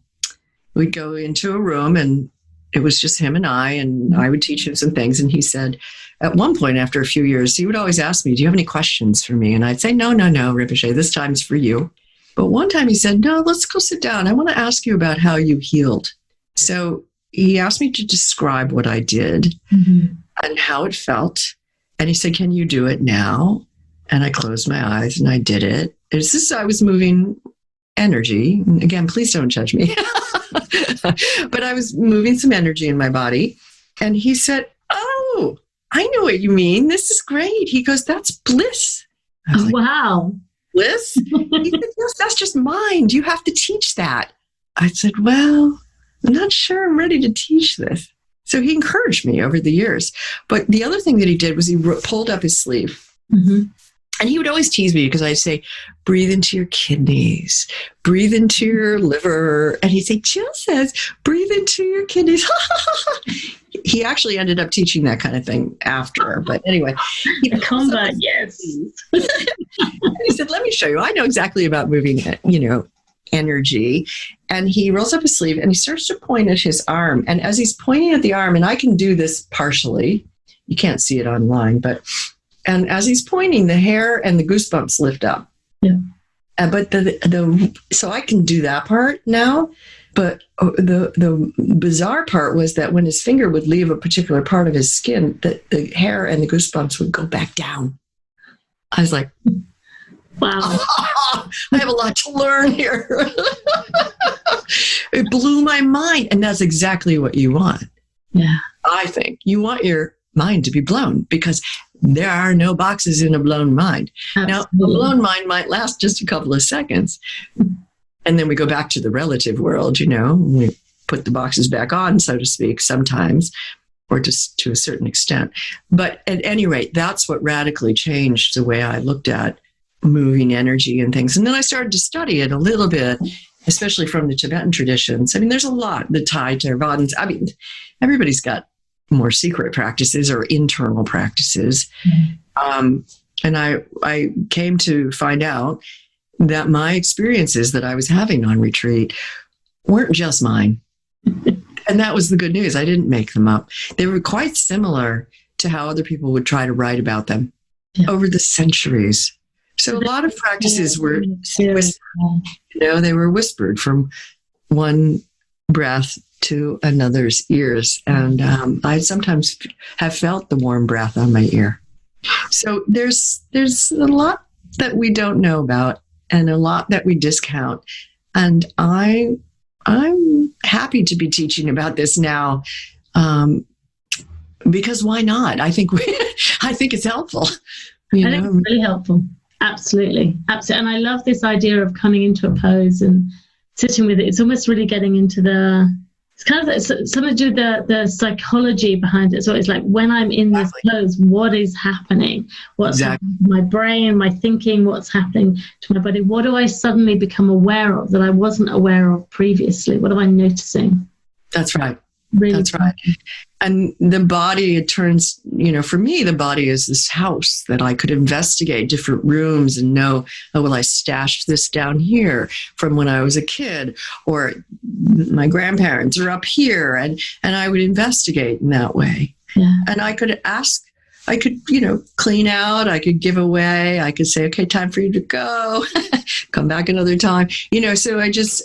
we'd go into a room, and it was just him and I would teach him some things. And he said, at one point after a few years, he would always ask me, do you have any questions for me? And I'd say, no, Rinpoche, this time's for you. But one time he said, no, let's go sit down. I want to ask you about how you healed. So he asked me to describe what I did and how it felt. And he said, can you do it now? And I closed my eyes and I did it. I was moving energy. Again, please don't judge me. But I was moving some energy in my body. And he said, oh, I know what you mean. This is great. He goes, that's bliss. Oh, wow. Bliss? He said, yes, that's just mind. You have to teach that. I said, well, I'm not sure I'm ready to teach this. So he encouraged me over the years. But the other thing that he did was he pulled up his sleeve. And he would always tease me because I'd say, breathe into your kidneys, breathe into your liver. And he'd say, Jill says, breathe into your kidneys. he actually ended up teaching that kind of thing after. But anyway, a combat, yes. He said, let me show you. I know exactly about moving, energy. And he rolls up his sleeve and he starts to point at his arm. And as he's pointing at the arm, and I can do this partially, you can't see it online, and as he's pointing, the hair and the goosebumps lift up. Yeah. But so I can do that part now. But the bizarre part was that when his finger would leave a particular part of his skin, the hair and the goosebumps would go back down. I was like, wow, I have a lot to learn here. It blew my mind. And that's exactly what you want. Yeah. I think you want your mind to be blown, because there are no boxes in a blown mind. Absolutely. Now, a blown mind might last just a couple of seconds. And then we go back to the relative world, we put the boxes back on, so to speak, sometimes, or just to a certain extent. But at any rate, that's what radically changed the way I looked at moving energy and things. And then I started to study it a little bit, especially from the Tibetan traditions. I mean, there's a lot, the Thai, Theravadins. I mean, everybody's got more secret practices or internal practices. And I came to find out that my experiences that I was having on retreat weren't just mine. And that was the good news. I didn't make them up. They were quite similar to how other people would try to write about them over the centuries. So a lot of practices were whispered. They were whispered from one breath to another's ears. And I sometimes have felt the warm breath on my ear. So there's a lot that we don't know about, and a lot that we discount. And I'm happy to be teaching about this now, because why not? I think it's helpful. I think it's really helpful. Absolutely. And I love this idea of coming into a pose and sitting with it. It's almost really getting into it's kind of something to do with the psychology behind it. So it's like, when I'm in this pose, what is happening? What's happening to my brain, my thinking, what's happening to my body? What do I suddenly become aware of that I wasn't aware of previously? What am I noticing? That's right. Really. That's right. And the body, it turns, for me, the body is this house that I could investigate different rooms and know, I stashed this down here from when I was a kid, or my grandparents are up here, and I would investigate in that way. Yeah. And I could ask, I could, clean out, I could give away, I could say, okay, time for you to go, come back another time. So I just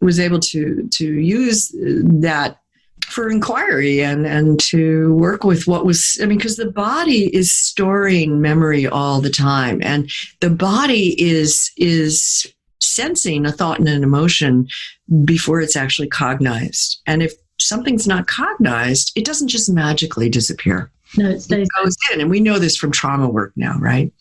was able to use that for inquiry and to work with what was, because the body is storing memory all the time, and the body is sensing a thought and an emotion before it's actually cognized. And if something's not cognized, it doesn't just magically disappear. No, it stays. It goes in, and we know this from trauma work now, right?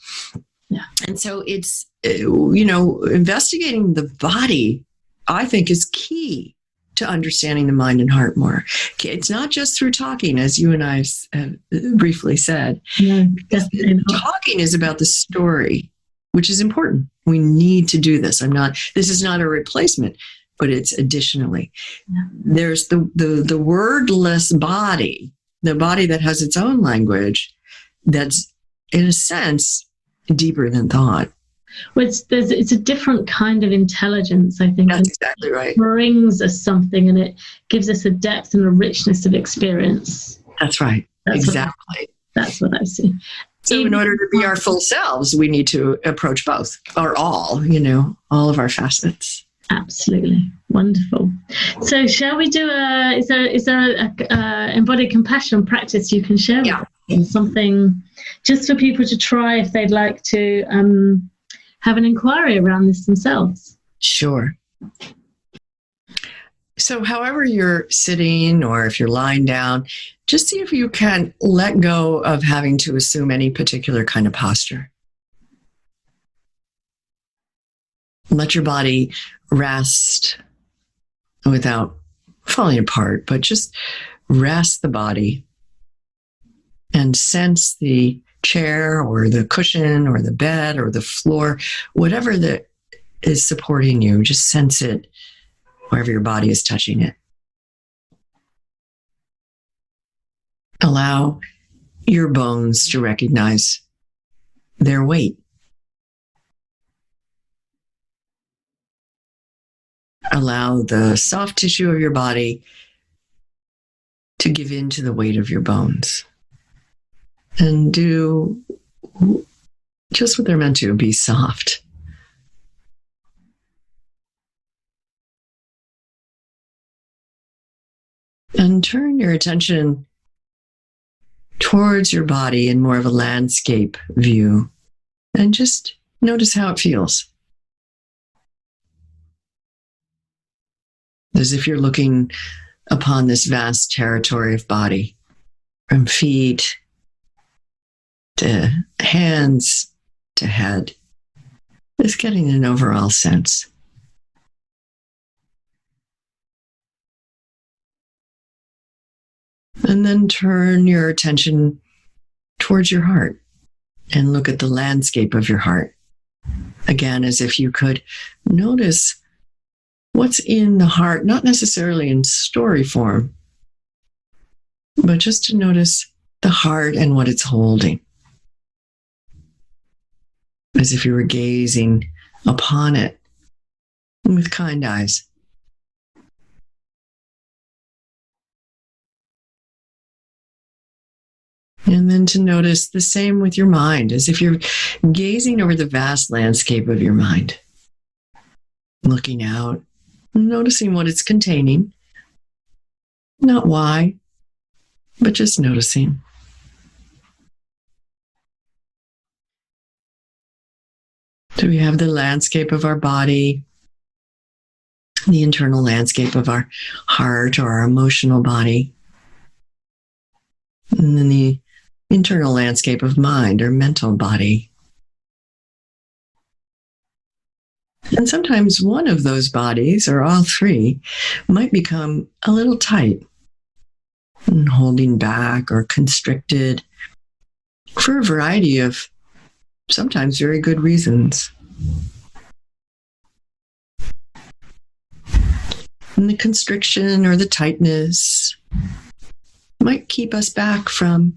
Yeah. And so it's, investigating the body, I think, is key to understanding the mind and heart more. It's not just through talking, as you and I briefly said. No, definitely not. Talking is about the story, which is important. We need to do this. This is not a replacement, but it's additionally. Yeah. There's the wordless body, the body that has its own language, that's, in a sense, deeper than thought. Well, it's a different kind of intelligence, I think. That's exactly right. It brings us something, and it gives us a depth and a richness of experience. That's right. Exactly. That's what I see. So in order to be our full selves, we need to approach both, or all of our facets. Absolutely. Wonderful. So shall we do is there a embodied compassion practice you can share with us? Something just for people to try if they'd like to have an inquiry around this themselves? Sure. So however you're sitting, or if you're lying down, just see if you can let go of having to assume any particular kind of posture. Let your body rest without falling apart, but just rest the body and sense the chair or the cushion or the bed or the floor, whatever that is supporting you, just sense it wherever your body is touching it. Allow your bones to recognize their weight. Allow the soft tissue of your body to give in to the weight of your bones. And do just what they're meant to, be soft. And turn your attention towards your body in more of a landscape view. And just notice how it feels. As if you're looking upon this vast territory of body, from feet to hands to head, just getting an overall sense. And then turn your attention towards your heart and look at the landscape of your heart. Again, as if you could notice what's in the heart, not necessarily in story form, but just to notice the heart and what it's holding. As if you were gazing upon it with kind eyes. And then to notice the same with your mind, as if you're gazing over the vast landscape of your mind. Looking out, noticing what it's containing. Not why, but just noticing. So we have the landscape of our body, the internal landscape of our heart or our emotional body, and then the internal landscape of mind or mental body. And sometimes one of those bodies, or all three, might become a little tight and holding back or constricted for a variety of sometimes very good reasons. And the constriction or the tightness might keep us back from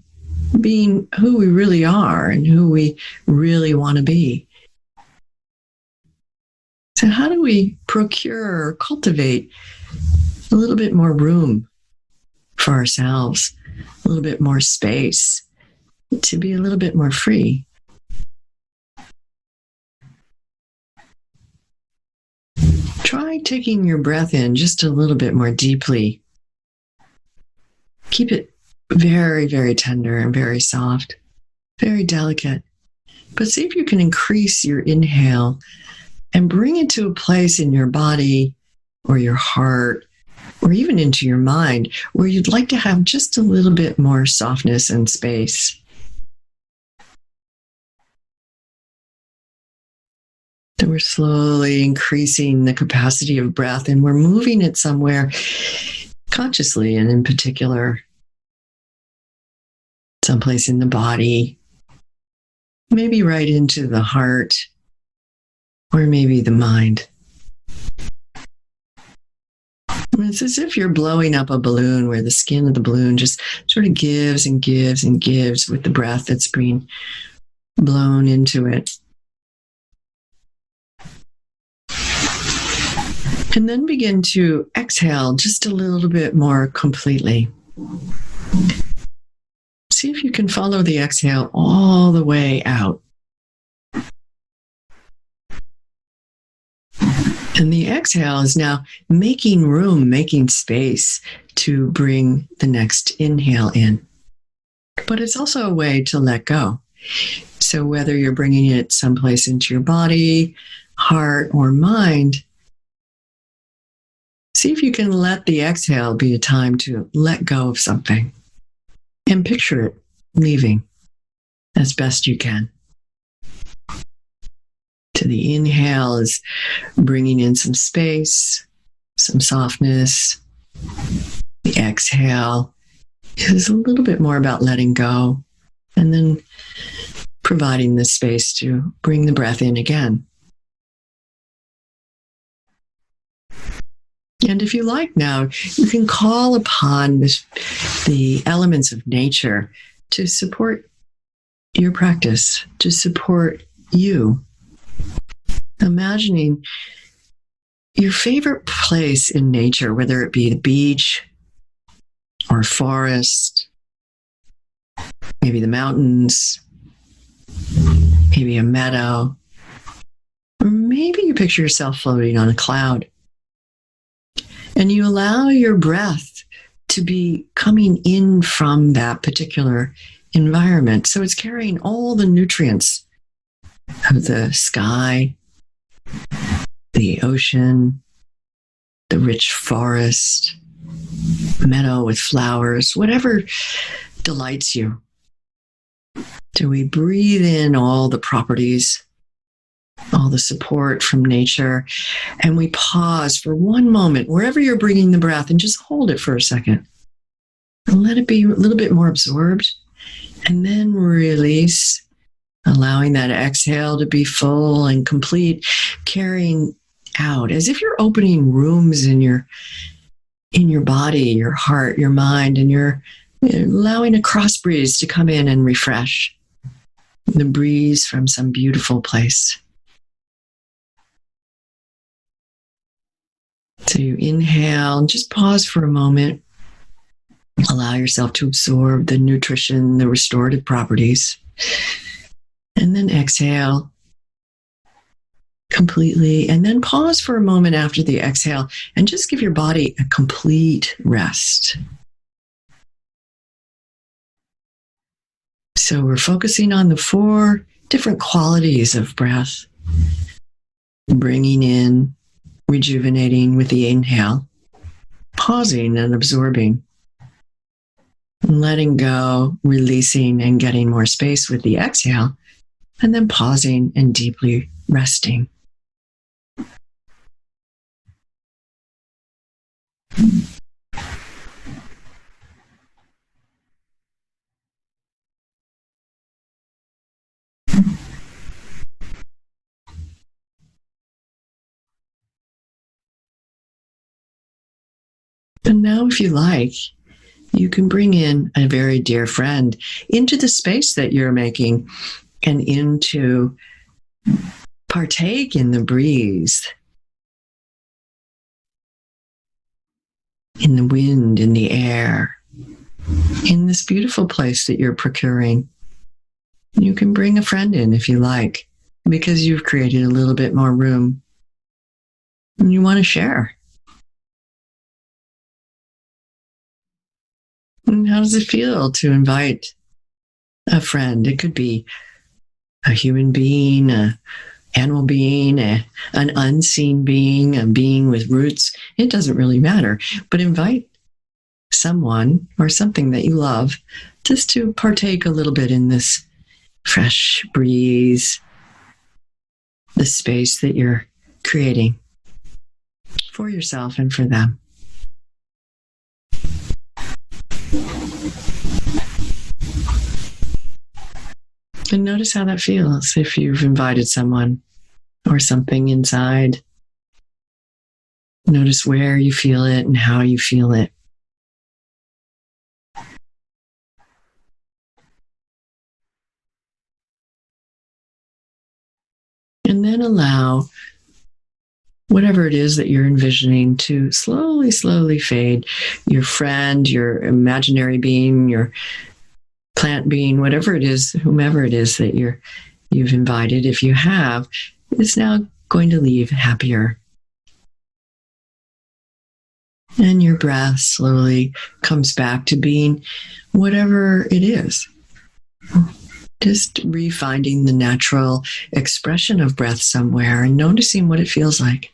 being who we really are and who we really want to be. So how do we procure or cultivate a little bit more room for ourselves, a little bit more space to be a little bit more free? Try taking your breath in just a little bit more deeply. Keep it very, very tender and very soft, very delicate. But see if you can increase your inhale and bring it to a place in your body or your heart or even into your mind where you'd like to have just a little bit more softness and space. So we're slowly increasing the capacity of breath, and we're moving it somewhere consciously, and in particular, someplace in the body, maybe right into the heart, or maybe the mind. It's as if you're blowing up a balloon where the skin of the balloon just sort of gives and gives and gives with the breath that's being blown into it. And then begin to exhale just a little bit more completely. See if you can follow the exhale all the way out. And the exhale is now making room, making space to bring the next inhale in. But it's also a way to let go. So whether you're bringing it someplace into your body, heart, or mind, see if you can let the exhale be a time to let go of something and picture it leaving as best you can. So the inhale is bringing in some space, some softness. The exhale is a little bit more about letting go and then providing the space to bring the breath in again. And if you like now, you can call upon the elements of nature to support your practice, to support you. Imagining your favorite place in nature, whether it be the beach or forest, maybe the mountains, maybe a meadow, or maybe you picture yourself floating on a cloud. And you allow your breath to be coming in from that particular environment. So it's carrying all the nutrients of the sky, the ocean, the rich forest, meadow with flowers, whatever delights you. So we breathe in all the properties, all the support from nature, and we pause for one moment, wherever you're bringing the breath, and just hold it for a second. And let it be a little bit more absorbed, and then release, allowing that exhale to be full and complete, carrying out as if you're opening rooms in your body, your heart, your mind, and you're allowing a cross breeze to come in and refresh the breeze from some beautiful place. So you inhale, just pause for a moment. Allow yourself to absorb the nutrition, the restorative properties. And then exhale completely. And then pause for a moment after the exhale and just give your body a complete rest. So we're focusing on the 4 different qualities of breath. Bringing in, rejuvenating with the inhale, pausing and absorbing, letting go, releasing and getting more space with the exhale, and then pausing and deeply resting. And now, if you like, you can bring in a very dear friend into the space that you're making and into partake in the breeze, in the wind, in the air, in this beautiful place that you're procuring. You can bring a friend in if you like, because you've created a little bit more room and you want to share. And how does it feel to invite a friend? It could be a human being, an animal being, an unseen being, a being with roots. It doesn't really matter. But invite someone or something that you love just to partake a little bit in this fresh breeze, the space that you're creating for yourself and for them. And notice how that feels if you've invited someone or something inside. Notice where you feel it and how you feel it. And then allow whatever it is that you're envisioning to slowly, slowly fade. Your friend, your imaginary being, your plant being, whatever it is, whomever it is that you've invited, if you have, is now going to leave happier. And your breath slowly comes back to being whatever it is. Just refinding the natural expression of breath somewhere and noticing what it feels like.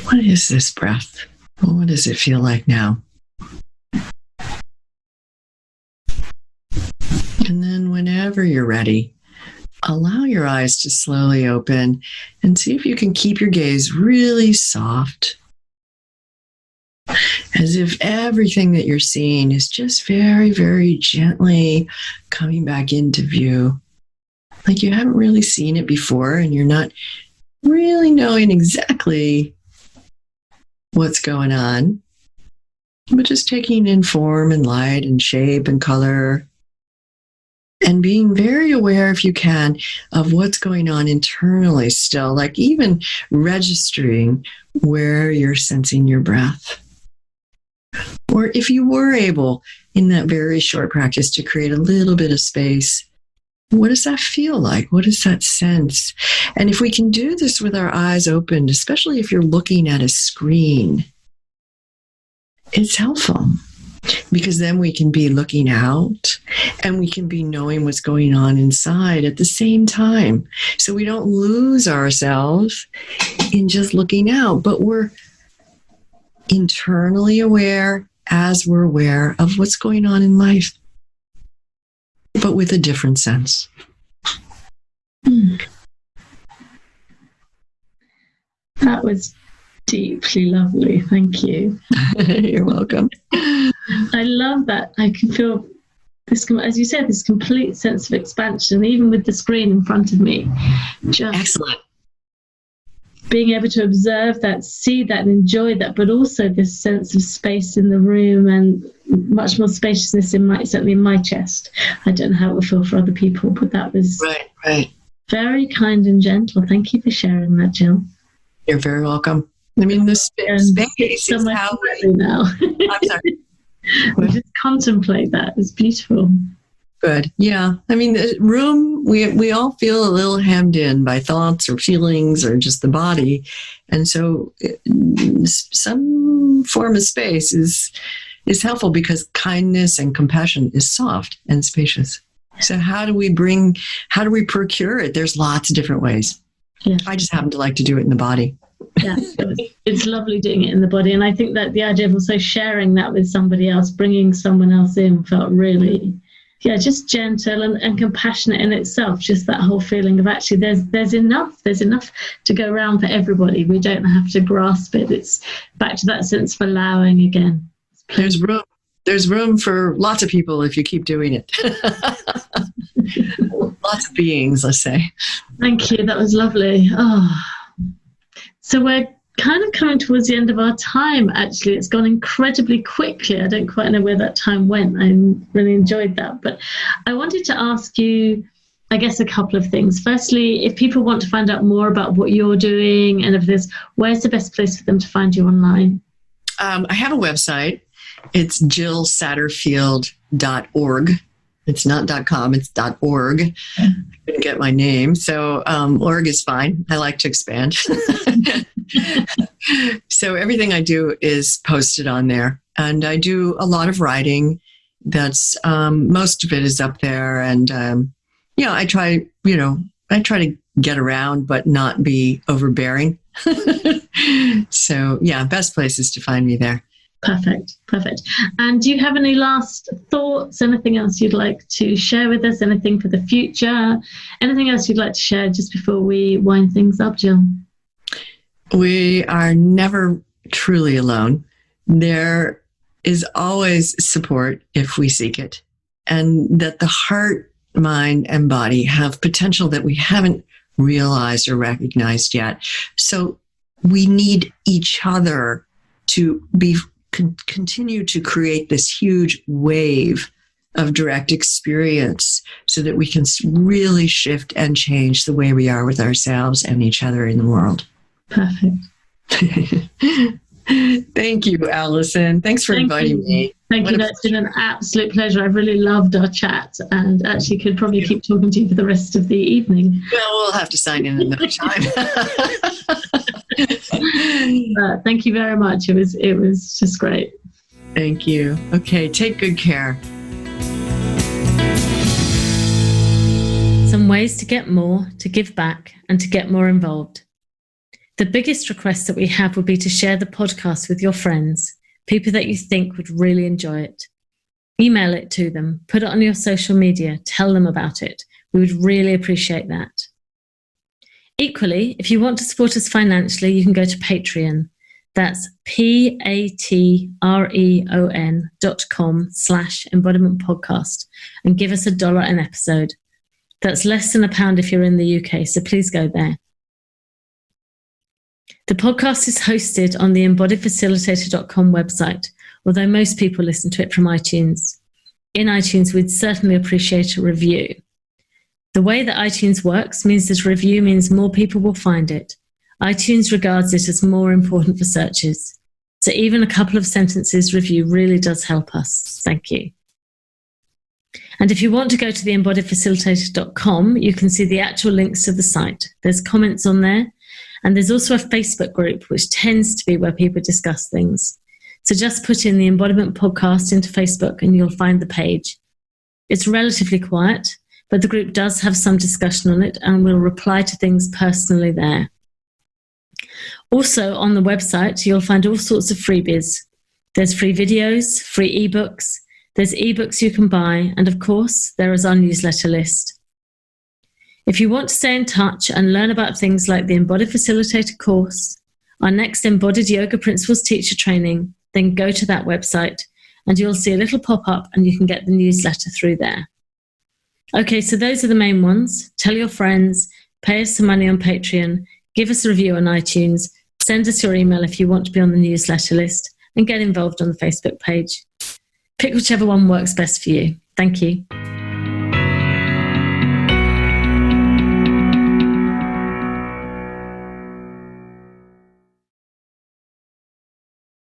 What is this breath? What does it feel like now? And then whenever you're ready, allow your eyes to slowly open and see if you can keep your gaze really soft, as if everything that you're seeing is just very, very gently coming back into view. Like you haven't really seen it before and you're not really knowing exactly what's going on, but just taking in form and light and shape and color, and being very aware, if you can, of what's going on internally still, like even registering where you're sensing your breath. Or if you were able, in that very short practice, to create a little bit of space, what does that feel like? What is that sense? And if we can do this with our eyes open, especially if you're looking at a screen, it's helpful, because then we can be looking out and we can be knowing what's going on inside at the same time. So we don't lose ourselves in just looking out, but we're internally aware as we're aware of what's going on in life, but with a different sense. That was deeply lovely. Thank you. You're welcome. I love that. I can feel this, as you said, this complete sense of expansion, even with the screen in front of me. Just excellent. Being able to observe that, see that, and enjoy that, but also this sense of space in the room and much more spaciousness certainly in my chest. I don't know how it will feel for other people, but that was right. Very kind and gentle. Thank you for sharing that, Jill. You're very welcome. I mean, this space is how we now. I'm sorry. Just contemplate that. It's beautiful. Good. Yeah. I mean, the room, we all feel a little hemmed in by thoughts or feelings or just the body. And so some form of space is helpful, because kindness and compassion is soft and spacious. So how do we procure it? There's lots of different ways. Yeah. I just happen to like to do it in the body. Yeah, it's lovely doing it in the body. And I think that the idea of also sharing that with somebody else, bringing someone else in, felt really, just gentle and compassionate in itself. Just that whole feeling of actually there's enough to go around for everybody. We don't have to grasp it. It's back to that sense of allowing again. There's room for lots of people if you keep doing it. Lots of beings, let's say. Thank you. That was lovely. Oh. So we're kind of coming towards the end of our time, actually. It's gone incredibly quickly. I don't quite know where that time went. I really enjoyed that. But I wanted to ask you, I guess, a couple of things. Firstly, if people want to find out more about what you're doing and of this, where's the best place for them to find you online? I have a website. It's jillsatterfield.org. It's not .com, it's .org. I couldn't get my name, so org is fine. I like to expand. So everything I do is posted on there. And I do a lot of writing. That's most of it is up there. And I try to get around but not be overbearing. So best place is to find me there. Perfect. And do you have any last thoughts? Anything else you'd like to share with us? Anything for the future? Anything else you'd like to share just before we wind things up, Jill? We are never truly alone. There is always support if we seek it. And that the heart, mind, and body have potential that we haven't realized or recognized yet. So we need each other to continue to create this huge wave of direct experience so that we can really shift and change the way we are with ourselves and each other in the world. Perfect. Thank you, Allison. Thanks for inviting me. Thank you. That's been an absolute pleasure. I've really loved our chat and actually could probably keep talking to you for the rest of the evening. Well, we'll have to sign in another time. Thank you very much. It was just great. Thank you. Okay, take good care. Some ways to get more, to give back, and to get more involved. The biggest request that we have would be to share the podcast with your friends, people that you think would really enjoy it. Email it to them, put it on your social media, tell them about it. We would really appreciate that. Equally, if you want to support us financially, you can go to Patreon. That's patreon.com/embodiment podcast and give us $1 an episode. That's less than £1 if you're in the UK, so please go there. The podcast is hosted on the embodiedfacilitator.com website, although most people listen to it from iTunes. In iTunes, we'd certainly appreciate a review. The way that iTunes works means that a review means more people will find it. iTunes regards it as more important for searches. So even a couple of sentences review really does help us. Thank you. And if you want to go to the embodiedfacilitator.com, you can see the actual links to the site. There's comments on there. And there's also a Facebook group, which tends to be where people discuss things. So just put in the Embodiment Podcast into Facebook and you'll find the page. It's relatively quiet, but the group does have some discussion on it and will reply to things personally there. Also on the website, you'll find all sorts of freebies. There's free videos, free ebooks, there's ebooks you can buy, and of course, there is our newsletter list. If you want to stay in touch and learn about things like the Embodied Facilitator course, our next Embodied Yoga Principles teacher training, then go to that website and you'll see a little pop-up and you can get the newsletter through there. Okay, so those are the main ones. Tell your friends, pay us some money on Patreon, give us a review on iTunes, send us your email if you want to be on the newsletter list, and get involved on the Facebook page. Pick whichever one works best for you. Thank you.